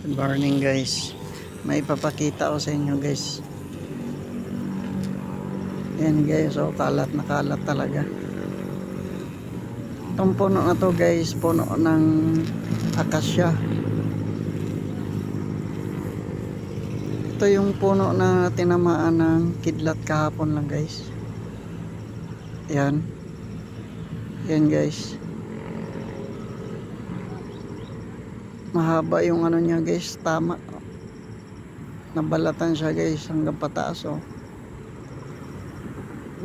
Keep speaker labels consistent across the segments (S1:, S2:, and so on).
S1: Good morning guys. May papakita ko sa inyo guys. Yan guys, oh, kalat na kalat talaga. Itong puno na to guys, puno ng akasya. Ito yung puno na tinamaan ng kidlat kahapon lang guys. Yan. Yan guys. Mahaba yung ano niya guys, tama. Nabalatan siya guys hanggang pataas, oh.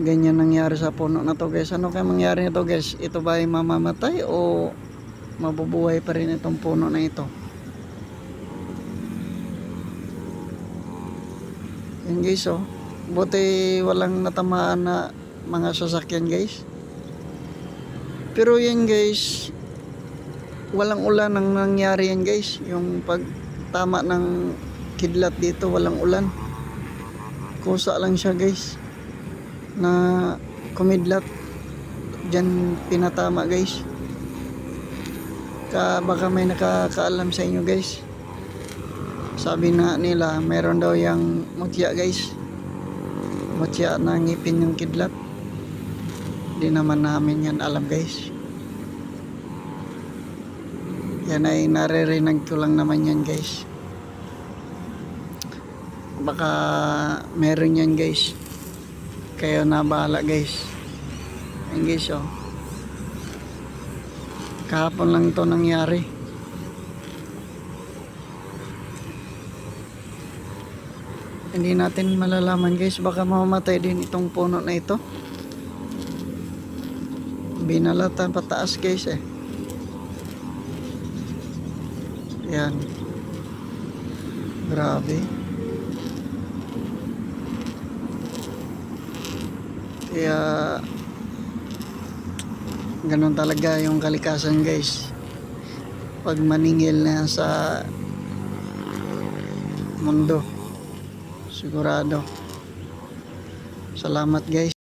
S1: Ganyan nangyari sa puno na to guys. Ano kaya mangyari nito guys? Ito ba ay mamamatay o mabubuhay pa rin itong puno na ito? Yan guys, oh. Buti walang natamaan na mga sasakyan guys. Pero yan guys, walang ulan ang nangyari yan guys. Yung pagtama ng kidlat dito, walang ulan. Kusa lang siya guys na kumidlat. Diyan pinatama guys. Baka may nakakaalam sa inyo guys. Sabi na nila meron daw yung mutya guys. Mutya na ngipin yung kidlat. Di naman namin yan alam guys. Yan ay naririnig ko lang naman yan guys. Baka meron yan guys. Kayo na bahala guys. Yan guys, oh. Kahapon lang to nangyari. Hindi natin malalaman guys. Baka mamamatay din itong puno na ito. Binalatan pataas guys eh. Yan. Grabe. Kaya ganun talaga yung kalikasan guys. Pag maningil na sa mundo, sigurado. Salamat guys.